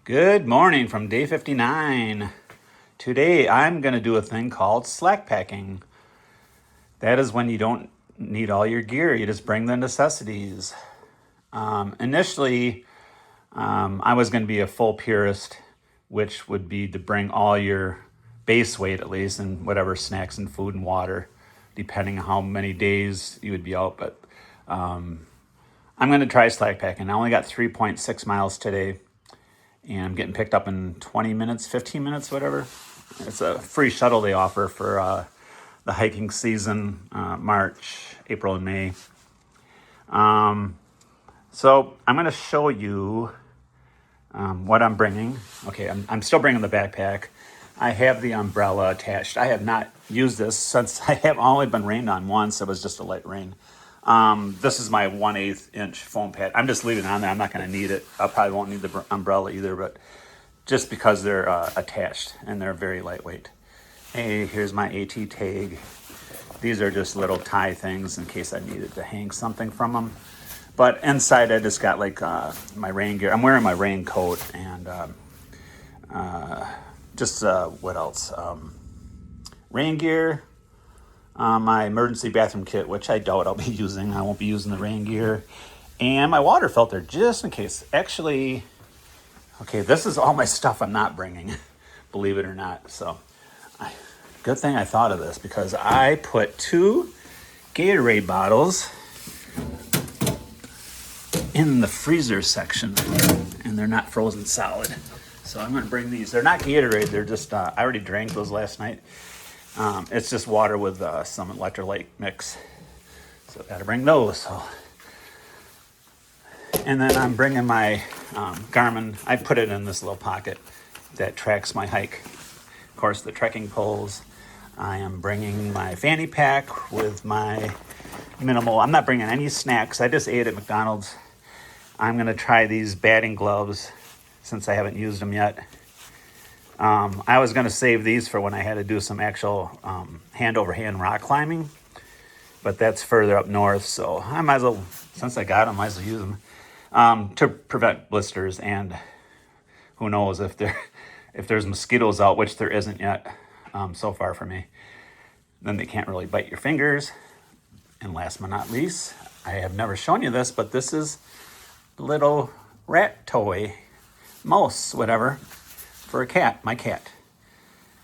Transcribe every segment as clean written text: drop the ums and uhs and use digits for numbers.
Good morning from day 59. Today I'm going to do a thing called slack packing. That is when you don't need all your gear, you just bring the necessities. Initially, I was going to be a full purist, which would be to bring all your base weight at least and whatever snacks and food and water, depending on how many days you would be out. But I'm going to try slack packing. I only got 3.6 miles today, and I'm getting picked up in 20 minutes, 15 minutes, whatever. It's a free shuttle they offer for the hiking season, March, April, and May. So I'm going to show you what I'm bringing. Okay, I'm still bringing the backpack. I have the umbrella attached. I have not used this since I have only been rained on once. It was just a light rain. This is my 1/8 inch foam pad. I'm just leaving it on there. I'm not going to need it. I probably won't need the umbrella either, but just because they're attached and they're very lightweight. Hey, here's my AT tag. These are just little tie things in case I needed to hang something from them. But inside I just got like my rain gear. I'm wearing my raincoat and just what else? Rain gear, my emergency bathroom kit, which I doubt I'll be using. I won't be using the rain gear. And my water filter, just in case. Actually, okay, this is all my stuff I'm not bringing, believe it or not. So, good thing I thought of this because I put 2 Gatorade bottles in the freezer section, and they're not frozen solid. So I'm going to bring these. They're not Gatorade. They're just, I already drank those last night. It's just water with some electrolyte mix. So got to bring those. So. And then I'm bringing my Garmin. I put it in this little pocket that tracks my hike. Of course, the trekking poles. I am bringing my fanny pack with my minimal. I'm not bringing any snacks. I just ate at McDonald's. I'm going to try these batting gloves since I haven't used them yet. I was going to save these for when I had to do some actual hand-over-hand rock climbing, but that's further up north, so I might as well, since I got them, I might as well use them to prevent blisters, and who knows if there's mosquitoes out, which there isn't yet so far for me, then they can't really bite your fingers. And last but not least, I have never shown you this, but this is a little rat toy, mouse, whatever, for a cat, my cat.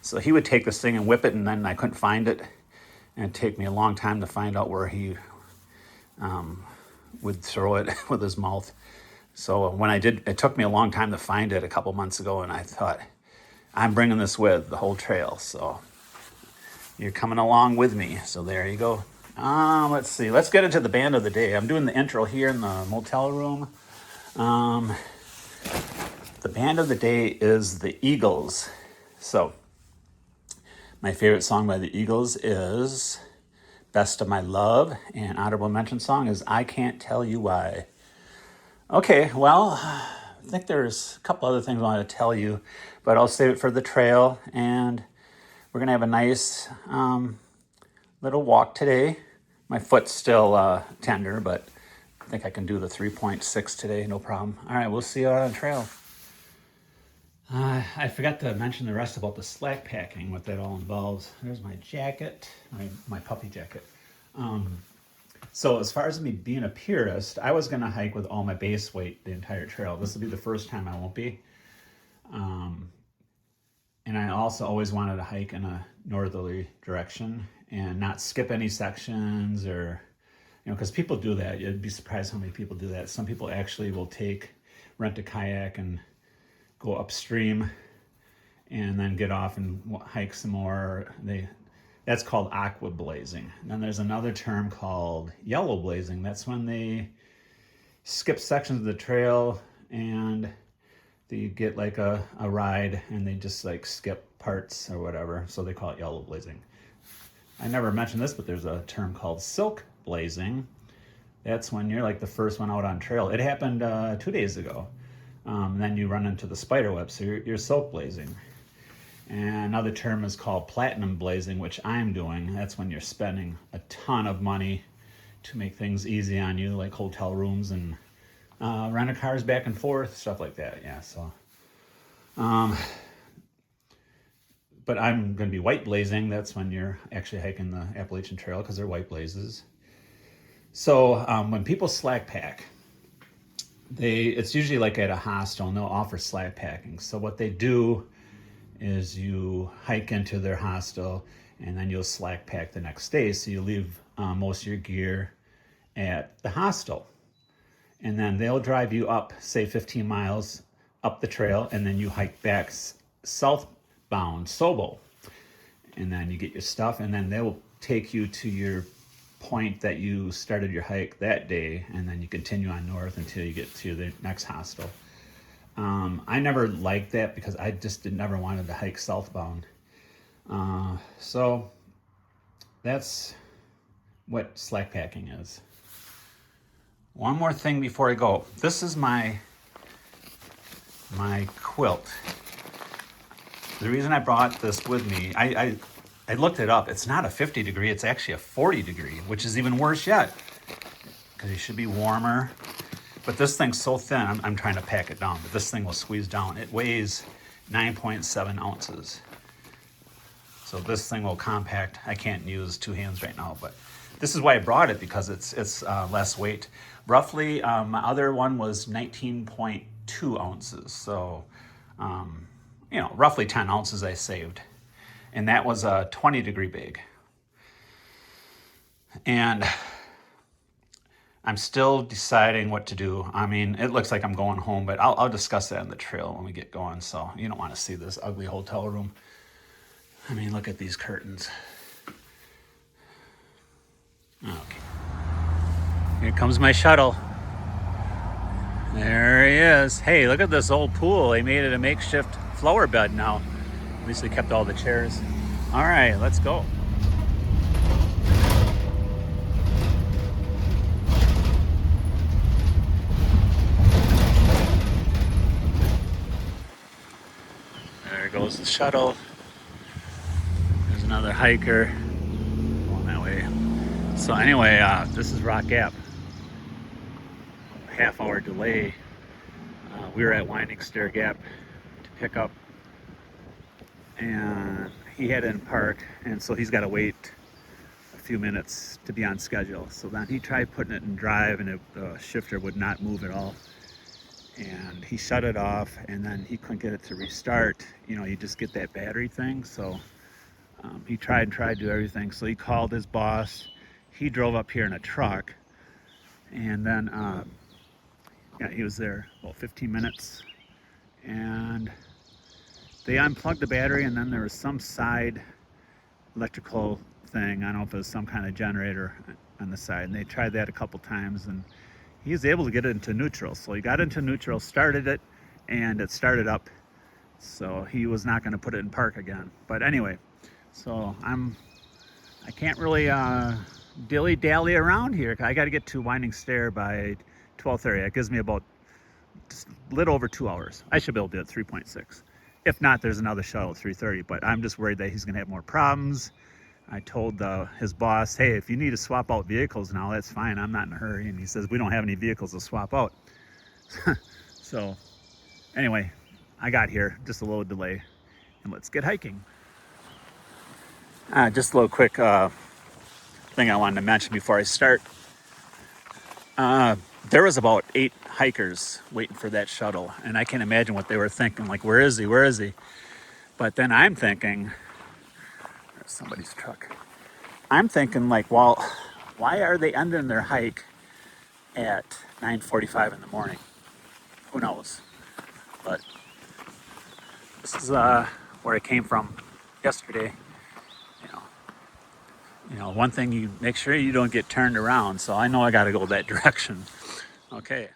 So he would take this thing and whip it, and then I couldn't find it. And it'd take me a long time to find out where he would throw it with his mouth. So when I did, it took me a long time to find it a couple months ago, and I thought, I'm bringing this with the whole trail. So you're coming along with me. So there you go. Let's see. Let's get into the band of the day. I'm doing the intro here in the motel room. The band of the day is the Eagles. So, my favorite song by the Eagles is Best of My Love, and honorable mention song is I Can't Tell You Why. Okay, well, I think there's a couple other things I want to tell you, but I'll save it for the trail, and we're going to have a nice little walk today. My foot's still tender, but I think I can do the 3.6 today, no problem. All right, we'll see you out on the trail. I forgot to mention the rest about the slack packing, what that all involves. There's my jacket, my puppy jacket. So as far as me being a purist, I was going to hike with all my base weight the entire trail. This will be the first time I won't be. And I also always wanted to hike in a northerly direction and not skip any sections or, because people do that. You'd be surprised how many people do that. Some people actually will rent a kayak and go upstream and then get off and hike some more. That's called aqua blazing. Then there's another term called yellow blazing. That's when they skip sections of the trail and they get like a ride and they just like skip parts or whatever. So they call it yellow blazing. I never mentioned this, but there's a term called silk blazing. That's when you're like the first one out on trail. It happened 2 days ago. Then you run into the spider web, so you're silk blazing. And another term is called platinum blazing, which I'm doing. That's when you're spending a ton of money to make things easy on you, like hotel rooms and rent-a-cars back and forth, stuff like that. Yeah, so But I'm going to be white blazing. That's when you're actually hiking the Appalachian Trail because they're white blazes. So when people slack pack, it's usually like at a hostel and they'll offer slack packing. So what they do is you hike into their hostel and then you'll slack pack the next day. So you leave most of your gear at the hostel. And then they'll drive you up, say 15 miles up the trail, and then you hike back southbound, Sobo. And then you get your stuff, and then they will take you to your point that you started your hike that day, and then you continue on north until you get to the next hostel. I never liked that because I just never wanted to hike southbound. So that's what slack packing is. One more thing before I go. This is my quilt. The reason I brought this with me, I looked it up. It's not a 50 degree, it's actually a 40 degree, which is even worse yet because it should be warmer. But this thing's so thin, I'm trying to pack it down, but this thing will squeeze down. It weighs 9.7 ounces. So this thing will compact. I can't use two hands right now, but this is why I brought it, because it's less weight. Roughly, my other one was 19.2 ounces. So, roughly 10 ounces I saved. And that was a 20 degree bag. And I'm still deciding what to do. I mean, it looks like I'm going home, but I'll discuss that in the trail when we get going. So you don't want to see this ugly hotel room. I mean, look at these curtains. Okay. Here comes my shuttle. There he is. Hey, look at this old pool. They made it a makeshift flower bed now. At least they kept all the chairs. All right, let's go. There goes the shuttle. There's another hiker going that way. So anyway, this is Rock Gap. Half-hour delay. We were at Winding Stair Gap to pick up, and he had it in park, and so he's got to wait a few minutes to be on schedule. So then he tried putting it in drive, and the shifter would not move at all. And he shut it off, and then he couldn't get it to restart. You just get that battery thing. So he tried to do everything. So he called his boss. He drove up here in a truck, and then he was there about 15 minutes, and they unplugged the battery, and then there was some side electrical thing. I don't know if it was some kind of generator on the side, and they tried that a couple times, and he was able to get it into neutral. So he got into neutral, started it, and it started up. So he was not going to put it in park again. But anyway, so I can't really dilly-dally around here. I got to get to Winding Stair by 12:30. That gives me about just a little over 2 hours. I should be able to do it 3.6. If not, there's another shuttle at 3:30, but I'm just worried that he's going to have more problems. I told his boss, hey, if you need to swap out vehicles now, that's fine. I'm not in a hurry. And he says, we don't have any vehicles to swap out. So anyway, I got here, just a little delay, and let's get hiking. Just a little quick thing I wanted to mention before I start. There was about 8 hikers waiting for that shuttle, and I can't imagine what they were thinking, like, where is he? But then I'm thinking, there's somebody's truck. I'm thinking, like, well, why are they ending their hike at 9:45 in the morning? Who knows? But this is where I came from yesterday. One thing, you make sure you don't get turned around. So I know I got to go that direction. Okay.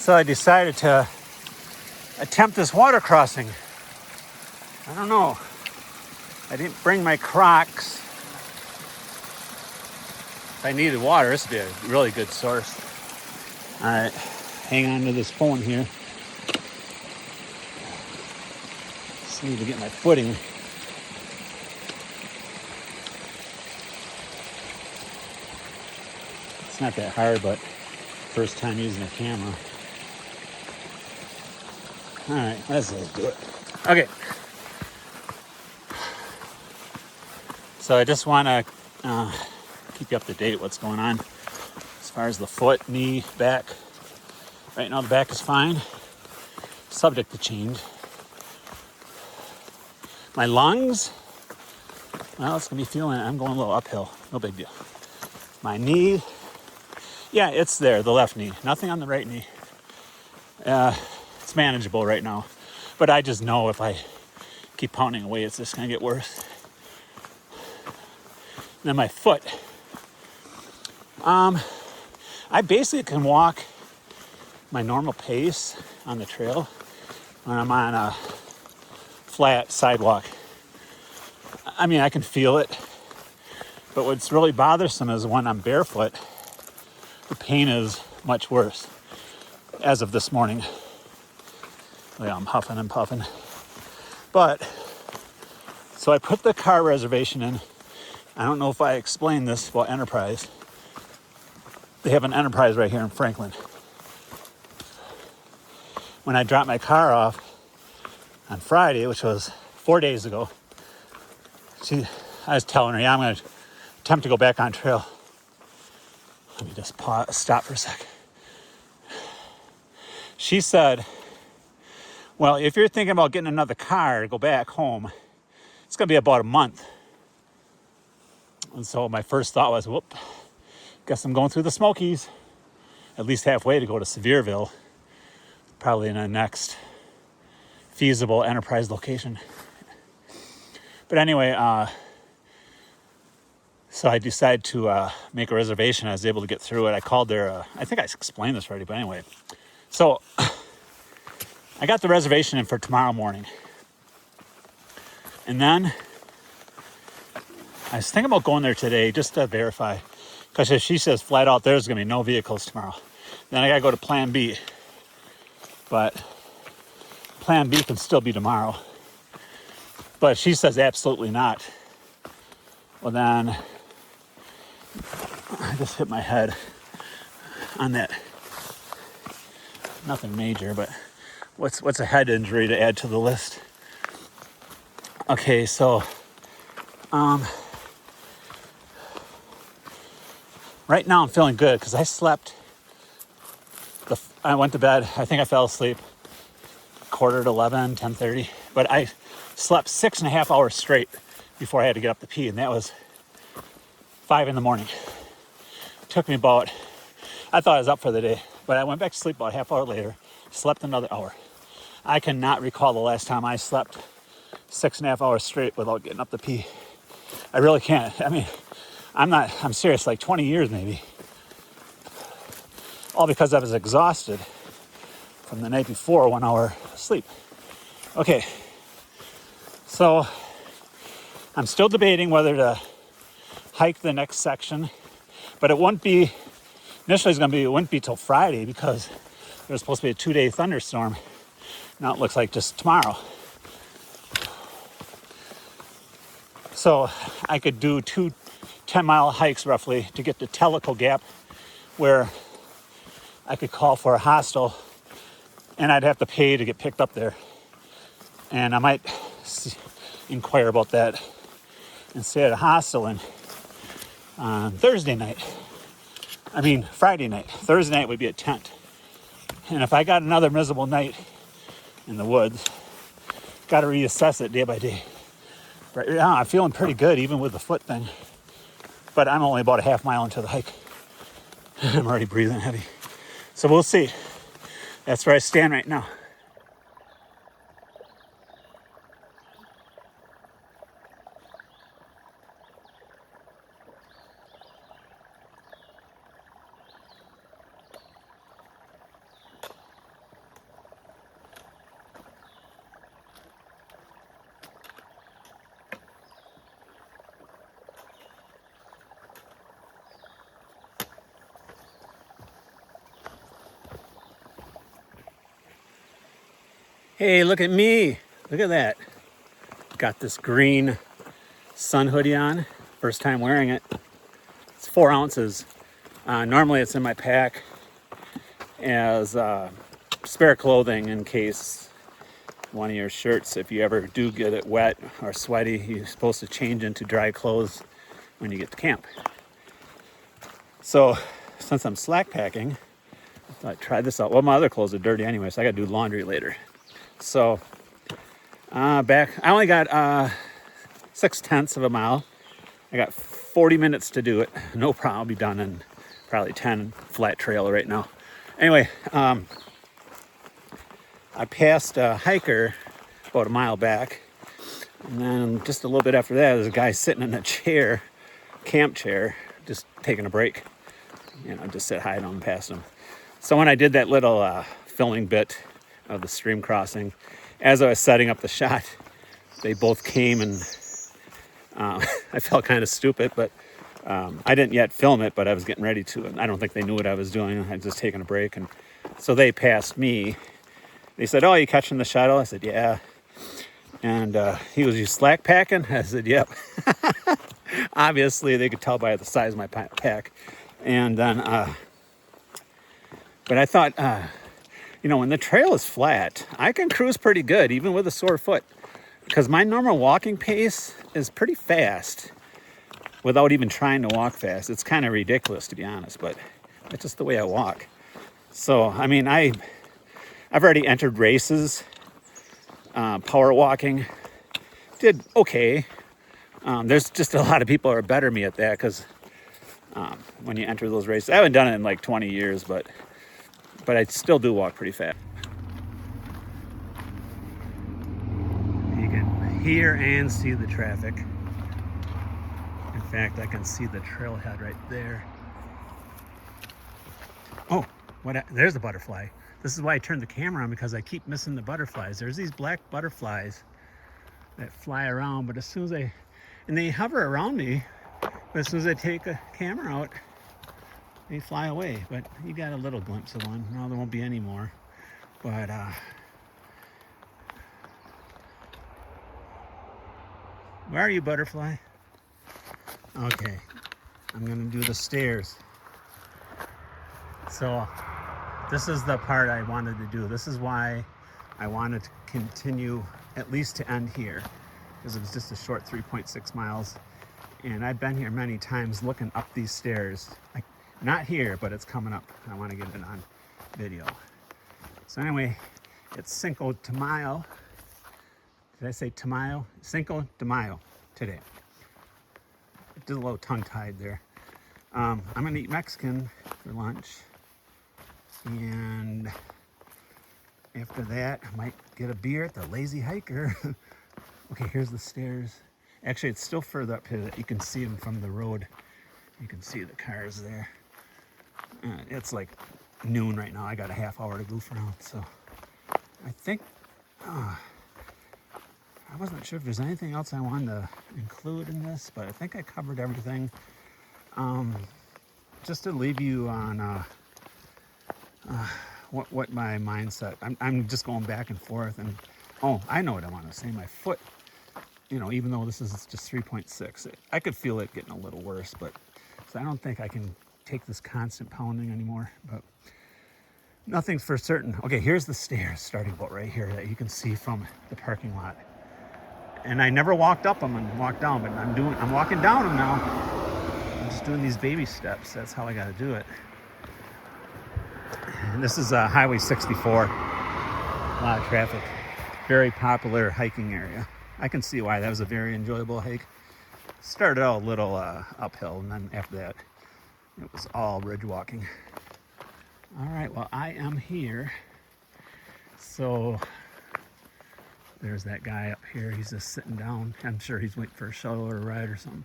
So I decided to attempt this water crossing. I don't know. I didn't bring my Crocs. If I needed water, this would be a really good source. All right, hang on to this phone here. Just need to get my footing. It's not that hard, but first time using a camera. All right, let's do it. Okay. So I just want to keep you up to date what's going on as far as the foot, knee, back. Right now the back is fine, subject to change. My lungs, well, it's gonna be feeling it. I'm going a little uphill, no big deal. My knee, yeah, it's there, the left knee. Nothing on the right knee. It's manageable right now, but I just know if I keep pounding away, it's just gonna get worse. And then my foot, I basically can walk my normal pace on the trail when I'm on a flat sidewalk. I mean, I can feel it, but what's really bothersome is when I'm barefoot, the pain is much worse. As of this morning, yeah, I'm huffing and puffing. But, so I put the car reservation in. I don't know if I explained this about Enterprise. They have an Enterprise right here in Franklin. When I dropped my car off on Friday, which was 4 days ago, I was telling her, yeah, I'm going to attempt to go back on trail. Let me just stop for a sec. She said, well, if you're thinking about getting another car to go back home, it's going to be about a month. And so my first thought was, whoop, guess I'm going through the Smokies, at least halfway to go to Sevierville, probably in the next feasible Enterprise location. But anyway, so I decided to make a reservation. I was able to get through it. I called their, I think I explained this already, but anyway. So I got the reservation in for tomorrow morning. And then I was thinking about going there today just to verify. Because if she says flat out there's going to be no vehicles tomorrow, then I got to go to Plan B. But Plan B can still be tomorrow. But she says absolutely not. Well, then I just hit my head on that. Nothing major, but what's a head injury to add to the list? Okay, so right now I'm feeling good because I slept. I went to bed. I think I fell asleep 10:45, 10:30. But I slept 6.5 hours straight before I had to get up to pee, and that was 5 a.m. It took me about, I thought I was up for the day, but I went back to sleep about a half hour later, slept another hour. I cannot recall the last time I slept 6.5 hours straight without getting up to pee. I really can't. I mean, I'm serious, like 20 years maybe. All because I was exhausted from the night before 1 hour sleep. Okay, so I'm still debating whether to hike the next section, but it wouldn't be, initially it wouldn't be till Friday because there's supposed to be a 2-day thunderstorm. Now it looks like just tomorrow. So I could do 2 10-mile hikes roughly to get to Tellico Gap, where I could call for a hostel and I'd have to pay to get picked up there. And I might inquire about that and stay at a hostel on Friday night. Thursday night would be a tent. And if I got another miserable night in the woods, got to reassess it day by day. Right now I'm feeling pretty good even with the foot thing, but I'm only about a half mile into the hike. I'm already breathing heavy. So we'll see. That's where I stand right now. Hey, look at me. Look at that. Got this green sun hoodie on. First time wearing it. It's 4 ounces. Normally it's in my pack as spare clothing in case one of your shirts, if you ever do get it wet or sweaty, you're supposed to change into dry clothes when you get to camp. So since I'm slack packing, I thought I'd try this out. Well, my other clothes are dirty anyway, so I gotta do laundry later. So I only got 0.6 of a mile. I got 40 minutes to do it. No problem. I'll be done in probably 10 flat trail right now. Anyway, I passed a hiker about a mile back. And then just a little bit after that, there's a guy sitting in a chair, camp chair, just taking a break. You know, just said hi to him, passed him. So when I did that little filming bit of the stream crossing, as I was setting up the shot, they both came and I felt kind of stupid, but I didn't yet film it, but I was getting ready to. And I don't think they knew what I was doing. I was just taking a break. And so they passed me. They said, "Oh, you catching the shuttle?" I said, "Yeah." And he was, "You slack packing?" I said, "Yep." Obviously, they could tell by the size of my pack. And then, but I thought, you know, when the trail is flat, I can cruise pretty good, even with a sore foot. Because my normal walking pace is pretty fast without even trying to walk fast. It's kind of ridiculous, to be honest, but that's just the way I walk. So, I mean, I've already entered races, power walking, did okay. There's just a lot of people who are better than me at that because when you enter those races, I haven't done it in like 20 years, but I still do walk pretty fast. You can hear and see the traffic. In fact, I can see the trailhead right there. Oh, there's a butterfly. This is why I turned the camera on, because I keep missing the butterflies. There's these black butterflies that fly around, but as soon as and they hover around me, but as soon as I take a camera out, they fly away. But you got a little glimpse of one. No, there won't be any more. But where are you, butterfly? Okay, I'm gonna do the stairs. So this is the part I wanted to do. This is why I wanted to continue, at least to end here, because it was just a short 3.6 miles. And I've been here many times looking up these stairs. Not here, but it's coming up. I want to get it on video. So anyway, it's Cinco de Mayo. Did I say Tamayo? Cinco de Mayo today. Did a little tongue-tied there. I'm gonna eat Mexican for lunch. And after that, I might get a beer at the Lazy Hiker. Okay, here's the stairs. Actually, it's still further up here that you can see them from the road. You can see the cars there. It's like noon right now. I got a half hour to goof around. So I think, I wasn't sure if there's anything else I wanted to include in this, but I think I covered everything. Just to leave you on what my mindset. I'm just going back and forth, and I know what I want to say. My foot, you know, even though this is just 3.6, I could feel it getting a little worse, but so I don't think I can take this constant pounding anymore. But nothing's for certain. Okay, here's the stairs starting about right here that you can see from the parking lot. And I never walked up them and walked down, but I'm walking down them now. I'm just doing these baby steps. That's how I got to do it. And this is Highway 64. A lot of traffic. Very popular hiking area. I can see why. That was a very enjoyable hike. Started out a little uphill, and then after that, it was all ridge walking. All right, well, I am here. So there's that guy up here. He's just sitting down. I'm sure he's waiting for a shuttle or a ride or something.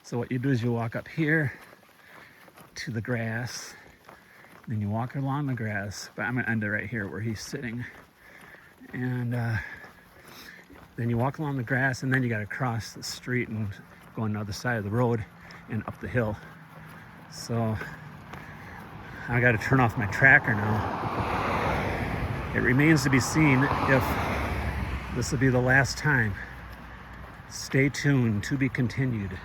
So what you do is you walk up here to the grass. Then you walk along the grass. But I'm going to end it right here where he's sitting. And then you walk along the grass, and then you got to cross the street and go on the other side of the road and up the hill. So I got to turn off my tracker now. It remains to be seen if This will be the last time. Stay tuned, to be continued.